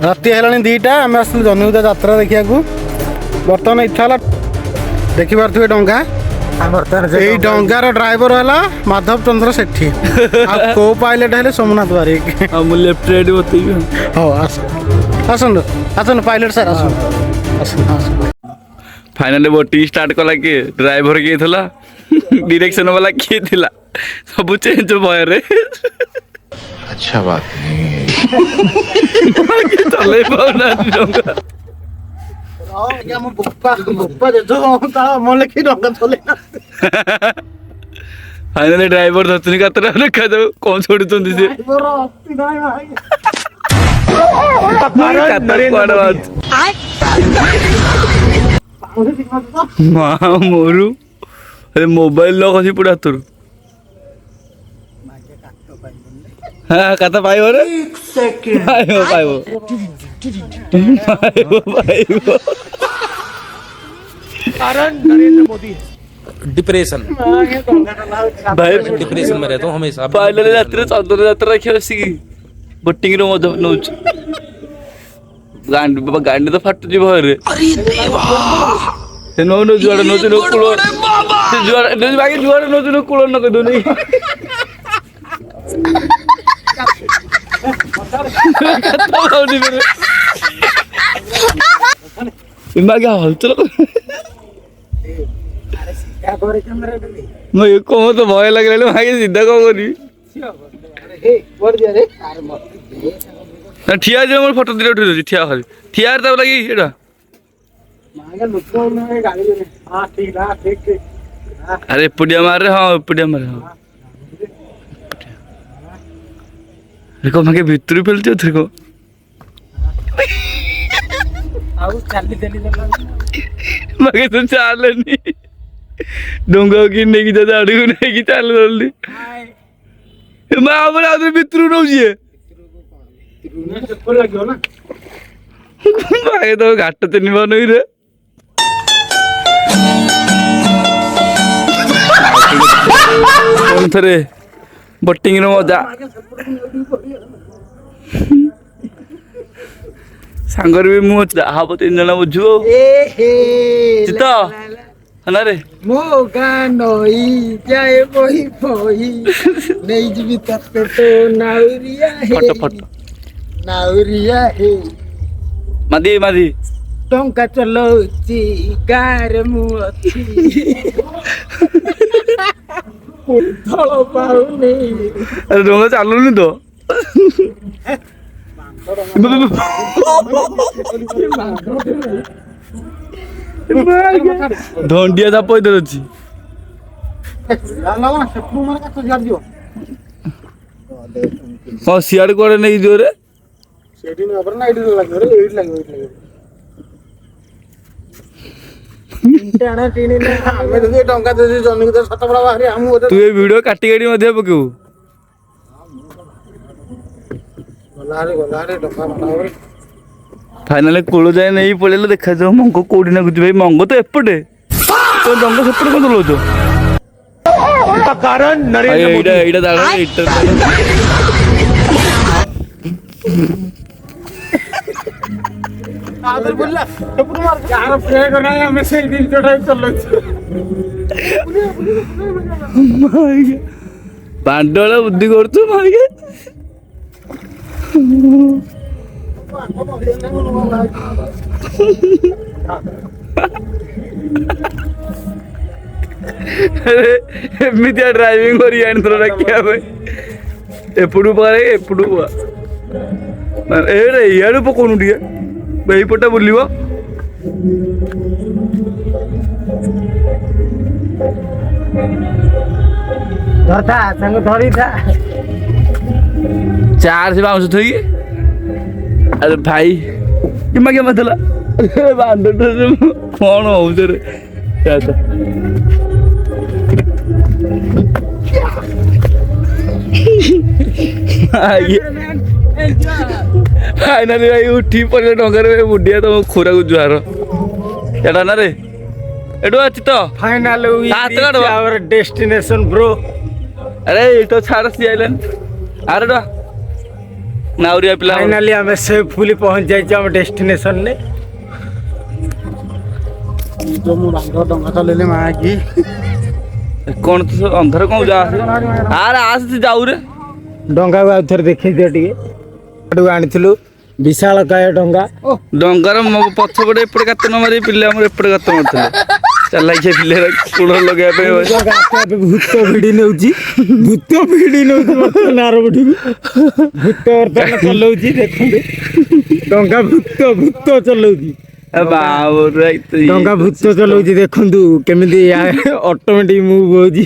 राति है दीटा आम आस जन्मभूत यात्रा देखा बर्तमान इच्छा देखी पारे डंगा यही डंगार ड्राइवर है माधव चंद्र सेठी को पायलट है सोमनाथ बारिक लेफ्ट राइट बतेबी हाँ आसन आसन पायलट सर आसन फाइनली बोटिंग स्टार्ट कला किए ड्राइवर किए थला डायरेक्शन वाला किए थला सब चेंज भय रे अच्छा बात नहीं चले पाउना डंगा फाइनली ड्राइवर धतुनी कातरा रखा दो कौन छोड़ुचंदी से माँ मोरू अरे मोबाइल लॉक अच्छी पड़ा तुर हाँ कता पाइबो रे पाइबो कारण नरेंद्र मोदी डिप्रेशन भाई डिप्रेशन में रहता हूँ हमेशा। फाइनली रात्रि चंदन यात्रा रखी बसिकी बोटिंग रो मजा नौच गांडी बाबा गांडी तो फाटू जी भरे अरे देवा से नो नो जुआड़ नो नो कुलो से जुआड़ नो बाकी जुआड़ नो कुलो न कदो नहीं कत्ता बाउडी मेरे इमा क्या हाल चलो मैं को तो भय लगे भाई सीधा कौन करी ना ठिया जे मोर फोटो दिले उठै ठिया खाली ठिया त लागि एटा मागे लुको में गाड़ी में हां ठीक ला ठीक अरे पुडिया मार रे हां पुडिया मार हां देखो मागे भीतर फेलते देखो आउ चाली देली मागे तो चालनी डोंगा की नहीं की दादा अड़ू नहीं की चाल जल्दी मैं हमरा आदर भीतर रहउछिए भाई तो घाट तीन बार नहीं रे थे बोटिंग मजा सांगर भी मुझे हाँ तीन जना बुझु चित है रे मोगा नई जाए बही बही नहीं जीवी तत्ते तो नाउरिया है फोटो फोटो नाउरिया है मादी मादी टंका चलौची गार मुअती पुथल पाउनी अरे डोंगा चालू नहीं तो धंडिया था पैदल अच्छी हाँ सियाड़ कोड़े नहीं दियो रे तू ये वीडियो काटी काटी मध्य पकेबू फाइनली कूल जाए नहीं पड़े देखा जाओ मंग कौटी ना भाई मंग तो एपटे तो डंगा सेपटे कौन चलाऊ कारण नरेंद्र बांडला बुद्धि करतु मागे एमती ड्राइविंग कर रखा एपड़ू पारे एपड़ू इे पकौनु टे यहीपटे बुल चार से बाउंस थी अरे भाई किमा क्या मतलब बांध कौन हो फाइनली भाई उठी पड़े डंगार बुढ़िया तुम खोरा को जुआर एटा ना रे एटो अच्छी तो फाइनल आवर डेस्टिनेशन ब्रो अरे ये तो छाड़ सी आइलैंड अरे डा ନାଉରିଆ ପିଲା फाइनली आम सेफुली पहुंच जाइए आम डेस्टिनेशन ने जो ମୁଁ ବାଙ୍ଗ ଡଙ୍ଗା ଚଲେଇଲେ ମା କି କଣ ତୁ ଅନ୍ଧାର କଣ ଯା ଆରେ ଆସ ଯାଉରେ डंगा को आउथर देखै दियो टिके आनिथिलु विशाल काय डंगा ଡଙ୍ଗାର ପଛପଟେ ଏପଟେ ଗାତ ନ ମାରି ପିଲା ଆମର ଏପଟେ ଗାତ ମାରୁଥିଲେ ଚାଲାକିଆ ପିଲା କୁଡ଼ ଲଗେଇବା ପାଇଁ भूत भिड़ी नेउची भूत भिड़ी नेउची वर्तमान आरबठी भूत वर्तमान चलौची देखंदे डंगा भूत चलौची बाबरे डंगा भूत चलौची देखंदु केमिति ऑटोमेटिक मूव होजी